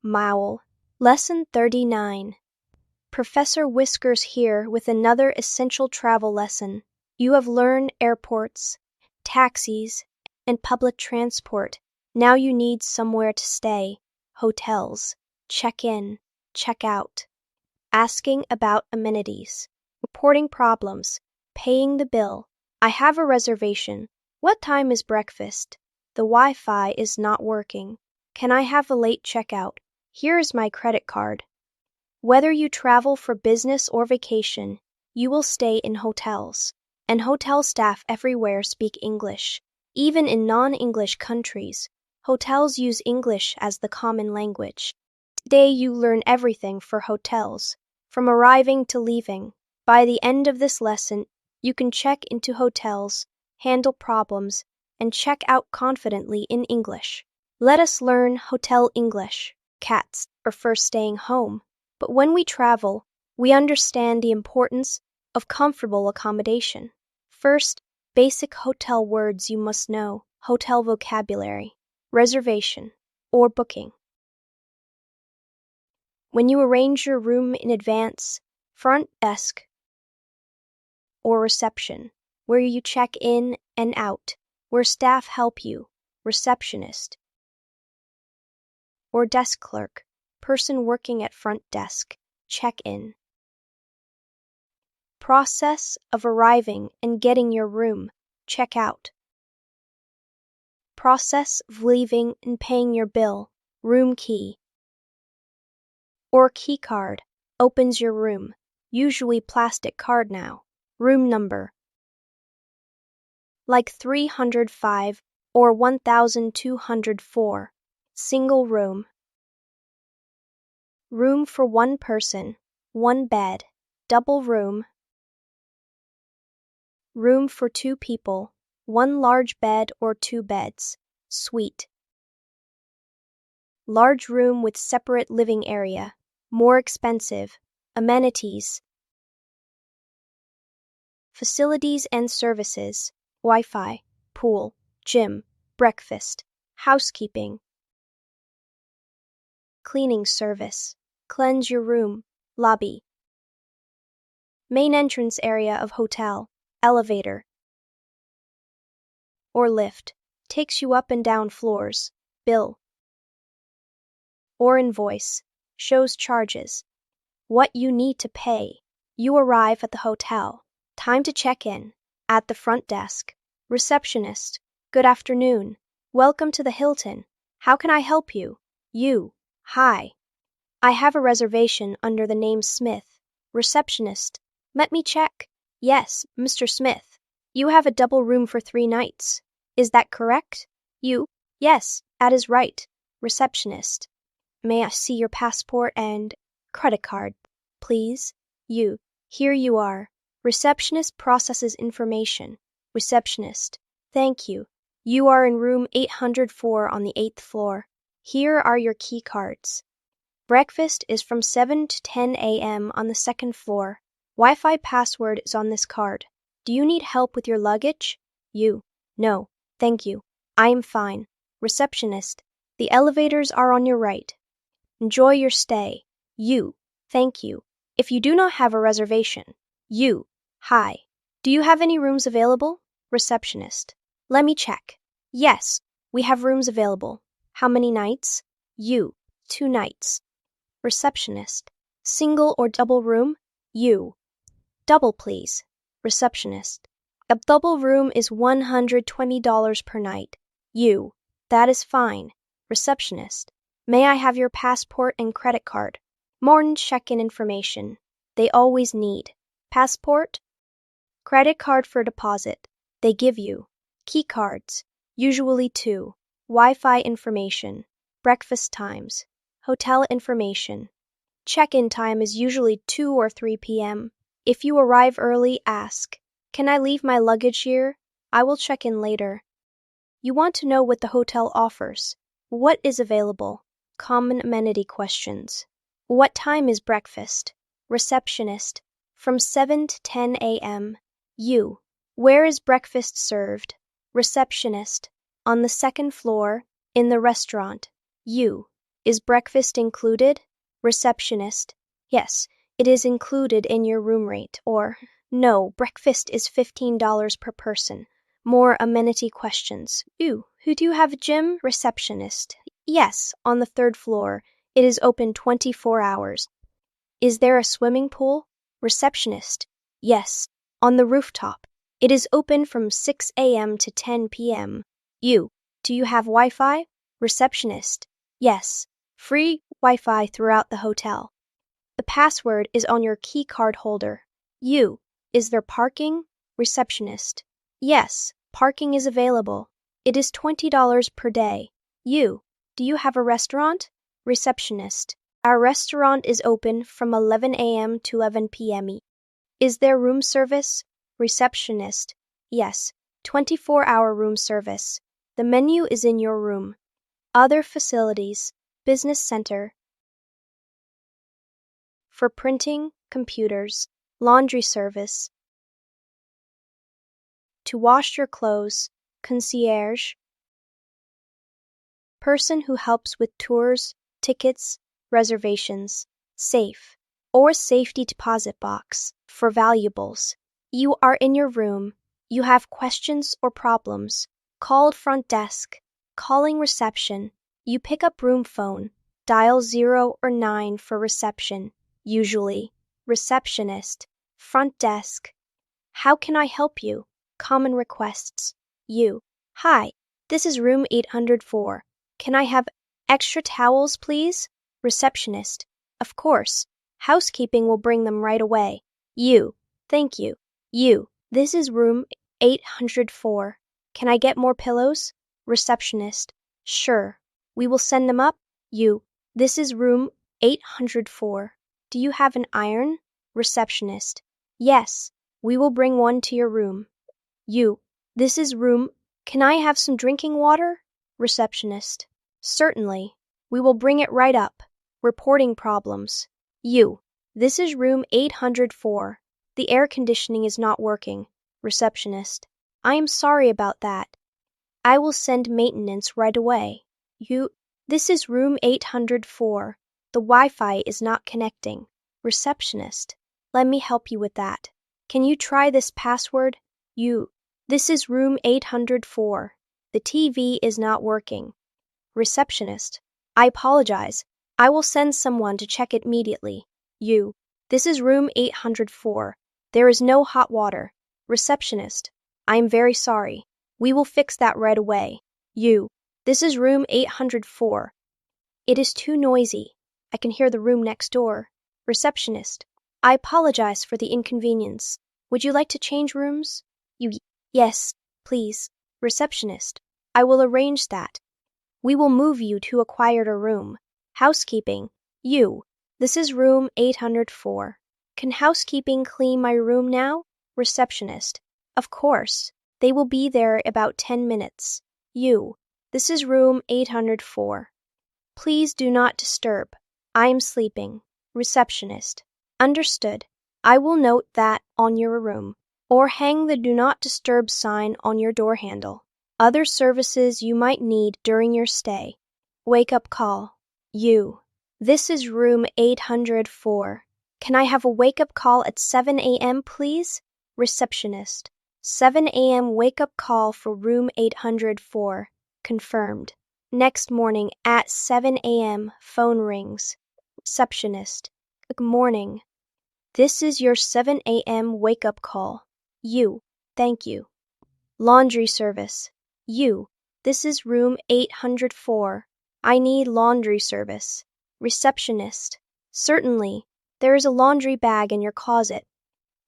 Mowl. Lesson 39. Professor Whiskers here with another essential travel lesson. You have learned airports, taxis, and public transport. Now you need somewhere to stay, hotels, check in, check out, asking about amenities, reporting problems, paying the bill. I have a reservation. What time is breakfast? The Wi-Fi is not working. Can I have a late checkout? Here is my credit card. Whether you travel for business or vacation, you will stay in hotels, and hotel staff everywhere speak English. Even in non-English countries, hotels use English as the common language. Today you learn everything for hotels, from arriving to leaving. By the end of this lesson, you can check into hotels, handle problems, and check out confidently in English. Let us learn hotel English. Cats prefer staying home, but when we travel, we understand the importance of comfortable accommodation. First, basic hotel words you must know. Hotel vocabulary. Reservation or booking. When you arrange your room in advance, front desk or reception, where you check in and out, where staff help you, receptionist or desk clerk, person working at front desk, check-in. Process of arriving and getting your room, check out. Process of leaving and paying your bill, room key. Or key card, opens your room, usually plastic card now, room number. Like 305 or 1204, single room. Room for one person, one bed, double room. Room for two people, one large bed or two beds, suite. Large room with separate living area, more expensive, amenities. Facilities and services, Wi-Fi, pool, gym, breakfast, housekeeping. Cleaning service, cleanse your room, lobby. Main entrance area of hotel, elevator or lift, takes you up and down floors, bill. Or invoice, shows charges, what you need to pay. You arrive at the hotel, time to check in, at the front desk, receptionist, good afternoon, welcome to the Hilton, how can I help you? You, hi. I have a reservation under the name Smith, receptionist, let me check. Yes, Mr. Smith, you have a double room for 3 nights. Is that correct? You, yes, that is right, receptionist. May I see your passport and credit card, please? You, here you are. Receptionist processes information. Receptionist, thank you. You are in room 804 on the 8th floor. Here are your key cards. Breakfast is from 7 to 10 a.m. on the 2nd floor. Wi-Fi password is on this card. Do you need help with your luggage? You, no, thank you. I am fine. Receptionist, the elevators are on your right. Enjoy your stay. You, thank you. If you do not have a reservation, you, hi. Do you have any rooms available? Receptionist, let me check. Yes, we have rooms available. How many nights? You, 2 nights. Receptionist, single or double room? You, double please. Receptionist, a double room is $120 per night. You, that is fine. Receptionist, may I have your passport and credit card? Morning check-in information. They always need. Passport? Credit card for deposit. They give you. Key cards. Usually 2. Wi-Fi information. Breakfast times. Hotel information. Check-in time is usually 2 or 3 p.m. If you arrive early, ask, can I leave my luggage here? I will check in later. You want to know what the hotel offers. What is available? Common amenity questions. What time is breakfast? Receptionist, from 7 to 10 a.m. You, where is breakfast served? Receptionist, on the 2nd floor, in the restaurant. You, Is breakfast included? Receptionist. Yes, it is included in your room rate. Or, no, breakfast is $15 per person. More amenity questions. Who do you have a gym? Receptionist. Yes, on the third floor. It is open 24 hours. Is there a swimming pool? Receptionist. Yes, on the rooftop. It is open from 6 a.m. to 10 p.m. Do you have Wi-Fi? Receptionist. Yes, free Wi-Fi throughout the hotel. The password is on your key card holder. Is there parking? Receptionist. Yes, parking is available. It is $20 per day. Do you have a restaurant? Receptionist. Our restaurant is open from 11 a.m. to 11 p.m. Is there room service? Receptionist. Yes, 24-hour room service. The menu is in your room. Other facilities, business center. For printing, computers, laundry service. To wash your clothes, concierge. Person who helps with tours, tickets, reservations, safe, or safety deposit box for valuables. You are in your room. You have questions or problems. Called front desk. Calling reception. You pick up room phone. Dial 0 or 9 for reception. Usually, receptionist, front desk. How can I help you? Common requests. Hi, this is room 804. Can I have extra towels, please? Receptionist. Of course. Housekeeping will bring them right away. Thank you. This is room 804. Can I get more pillows? Receptionist. Sure. We will send them up. This is room 804. Do you have an iron? Receptionist. Yes. We will bring one to your room. This is room. Can I have some drinking water? Receptionist. Certainly. We will bring it right up. Reporting problems. This is room 804. The air conditioning is not working. Receptionist. I am sorry about that. I will send maintenance right away. This is room 804. The Wi-Fi is not connecting. Receptionist. Let me help you with that. Can you try this password? This is room 804. The TV is not working. Receptionist. I apologize. I will send someone to check it immediately. This is room 804. There is no hot water. Receptionist. I am very sorry. We will fix that right away. This is room 804. It is too noisy. I can hear the room next door. Receptionist. I apologize for the inconvenience. Would you like to change rooms? Yes, please. Receptionist. I will arrange that. We will move you to a quieter room. Housekeeping. This is room 804. Can housekeeping clean my room now? Receptionist. Of course. They will be there about 10 minutes. This is room 804. Please do not disturb. I am sleeping. Receptionist. Understood. I will note that on your room, or hang the do not disturb sign on your door handle. Other services you might need during your stay. Wake up call. This is room 804. Can I have a wake up call at 7 a.m., please? Receptionist. 7 a.m. wake up call for room 804. Confirmed. Next morning at 7 a.m. phone rings. Receptionist. Good morning. This is your 7 a.m. wake up call. Thank you. Laundry service. This is room 804. I need laundry service. Receptionist. Certainly. There is a laundry bag in your closet.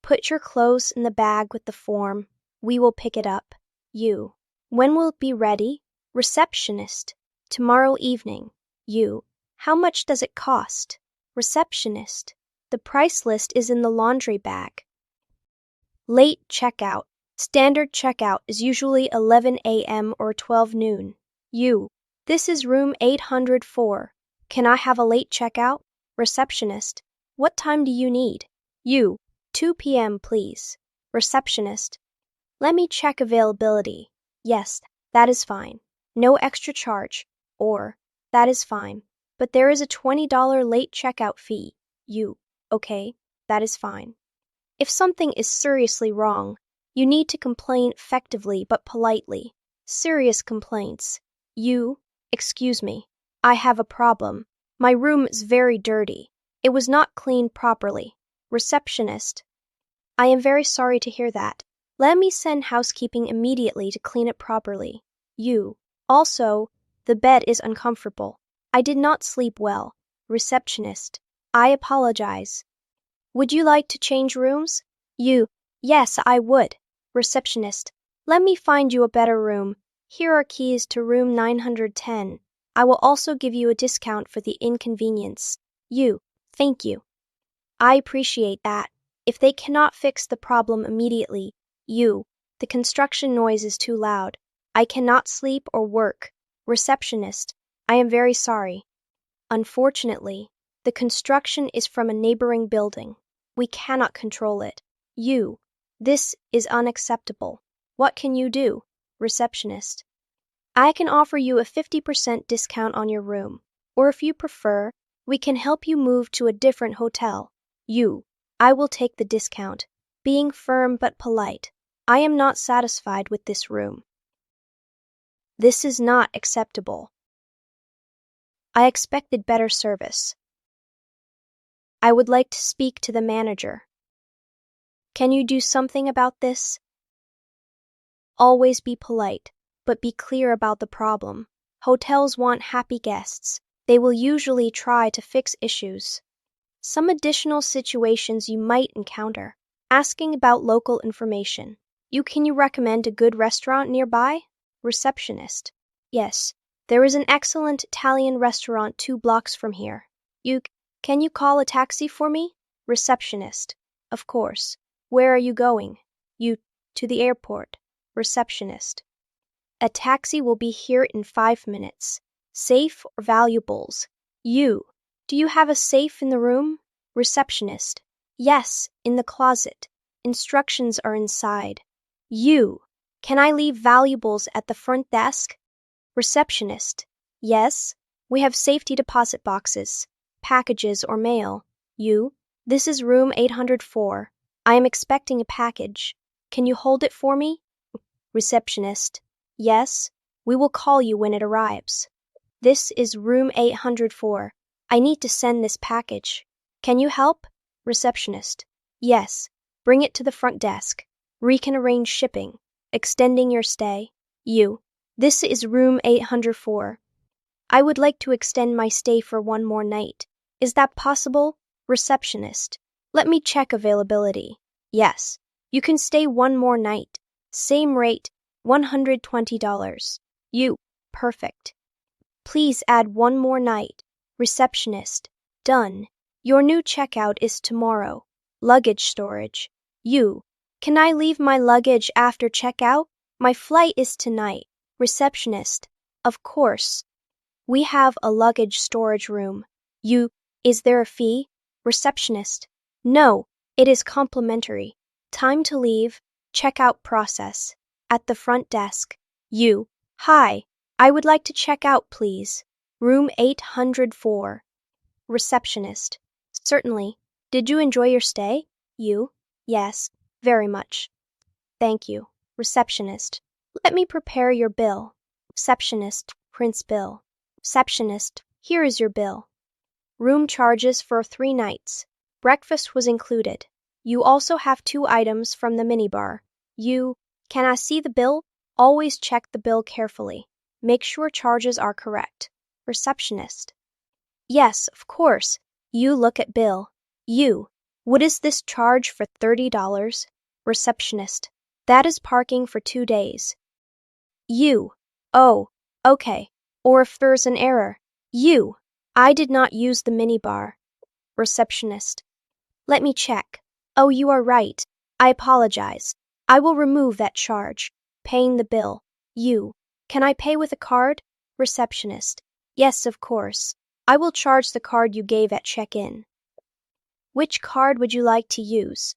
Put your clothes in the bag with the form. We will pick it up. When will it be ready? Receptionist. Tomorrow evening. How much does it cost? Receptionist. The price list is in the laundry bag. Late checkout. Standard checkout is usually 11 a.m. or 12 noon. This is room 804. Can I have a late checkout? Receptionist. What time do you need? 2 p.m. please. Receptionist. Let me check availability. Yes, that is fine. No extra charge. Or, that is fine. but there is a $20 late checkout fee. You, okay, that is fine. If something is seriously wrong, you need to complain effectively but politely. Serious complaints. You, excuse me, I have a problem. My room is very dirty. It was not cleaned properly. Receptionist. I am very sorry to hear that. Let me send housekeeping immediately to clean it properly. You. Also, the bed is uncomfortable. I did not sleep well. Receptionist. I apologize. Would you like to change rooms? You. Yes, I would. Receptionist. Let me find you a better room. Here are keys to room 910. I will also give you a discount for the inconvenience. You. Thank you. I appreciate that. If they cannot fix the problem immediately, the construction noise is too loud. I cannot sleep or work. Receptionist. I am very sorry. Unfortunately, the construction is from a neighboring building. We cannot control it. This is unacceptable. What can you do? Receptionist. I can offer you a 50% discount on your room, or if you prefer, we can help you move to a different hotel. I will take the discount. Being firm but polite. I am not satisfied with this room. This is not acceptable. I expected better service. I would like to speak to the manager. Can you do something about this? Always be polite, but be clear about the problem. Hotels want happy guests. They will usually try to fix issues. Some additional situations you might encounter. Asking about local information. Can you recommend a good restaurant nearby? Receptionist. Yes, there is an excellent Italian restaurant 2 blocks from here. Can you call a taxi for me? Receptionist. Of course. Where are you going? To the airport. Receptionist. A taxi will be here in 5 minutes. Safe or valuables? Do you have a safe in the room? Receptionist. Yes, in the closet. Instructions are inside. Can I leave valuables at the front desk? Receptionist. Yes, we have safety deposit boxes, packages or mail. This is room 804. I am expecting a package. Can you hold it for me? Receptionist. Yes, we will call you when it arrives. This is room 804. I need to send this package. Can you help? Receptionist. Yes, bring it to the front desk. We can arrange shipping. Extending your stay. This is room 804. I would like to extend my stay for one more night. Is that possible? Receptionist. Let me check availability. Yes, you can stay one more night. Same rate, $120. Perfect. Please add one more night. Receptionist. Done. Your new checkout is tomorrow. Luggage storage. Can I leave my luggage after checkout? My flight is tonight. Receptionist. Of course. We have a luggage storage room. Is there a fee? Receptionist. No, it is complimentary. Time to leave. Checkout process. At the front desk. Hi, I would like to check out, please. Room 804. Receptionist. Certainly. Did you enjoy your stay? Yes, very much. Thank you. Receptionist. Let me prepare your bill. Receptionist. Prince bill. Receptionist. Here is your bill. Room charges for 3 nights. Breakfast was included. You also have 2 items from the minibar. Can I see the bill? Always check the bill carefully. Make sure charges are correct. Receptionist. Yes, of course. Look at bill. What is this charge for $30? Receptionist. That is parking for 2 days. Oh, okay. Or if there's an error. I did not use the minibar. Receptionist. Let me check. Oh, you are right. I apologize. I will remove that charge. Paying the bill. Can I pay with a card? Receptionist. Yes, of course. I will charge the card you gave at check-in. Which card would you like to use?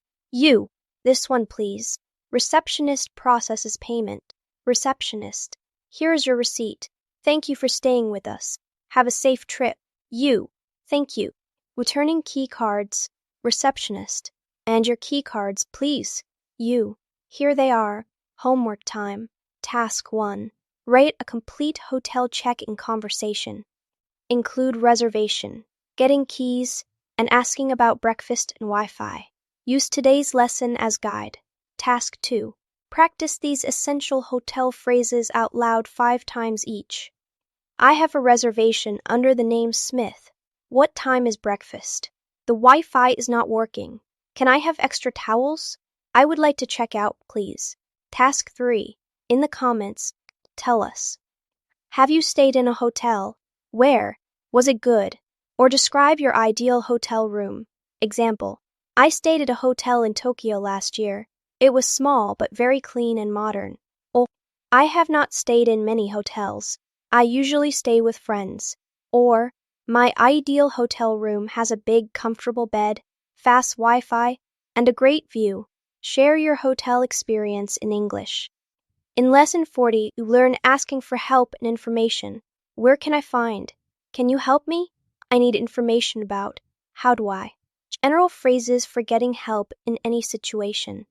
This one, please. Receptionist processes payment. Receptionist. Here is your receipt. Thank you for staying with us. Have a safe trip. You. Thank you. Returning key cards. Receptionist. And your key cards, please. You. Here they are. Homework time. Task 1. Write a complete hotel check-in conversation. Include reservation, getting keys, and asking about breakfast and Wi-Fi. Use today's lesson as guide. Task 2. Practice these essential hotel phrases out loud 5 times each. I have a reservation under the name Smith. What time is breakfast? The Wi-Fi is not working. Can I have extra towels? I would like to check out, please. Task 3. In the comments, tell us. Have you stayed in a hotel? Where? Was it good? Or describe your ideal hotel room. Example. I stayed at a hotel in Tokyo last year. It was small but very clean and modern. Or, I have not stayed in many hotels. I usually stay with friends. Or, my ideal hotel room has a big, comfortable bed, fast Wi-Fi, and a great view. Share your hotel experience in English. In Lesson 40, you learn asking for help and information. Where can I find? Can you help me? I need information about. How do I? General phrases for getting help in any situation.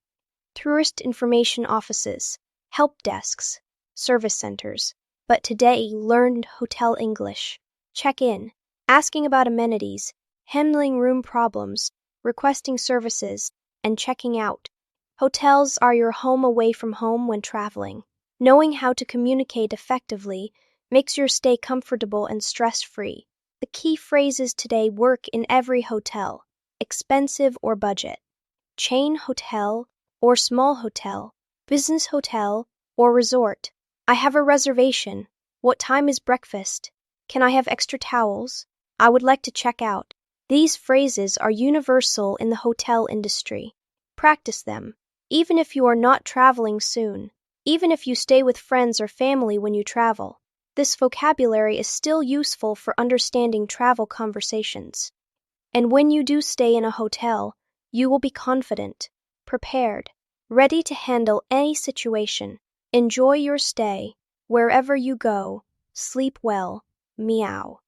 Tourist information offices, help desks, service centers. But today you learned hotel English. Check in, asking about amenities, handling room problems, requesting services, and checking out. Hotels are your home away from home when traveling. Knowing how to communicate effectively makes your stay comfortable and stress-free. The key phrases today work in every hotel, expensive or budget, chain hotel or small hotel, business hotel or resort. I have a reservation. What time is breakfast? Can I have extra towels? I would like to check out. These phrases are universal in the hotel industry. Practice them, even if you are not traveling soon. Even if you stay with friends or family when you travel, this vocabulary is still useful for understanding travel conversations. And when you do stay in a hotel, you will be confident, prepared, ready to handle any situation. Enjoy your stay. Wherever you go, sleep well. Meow.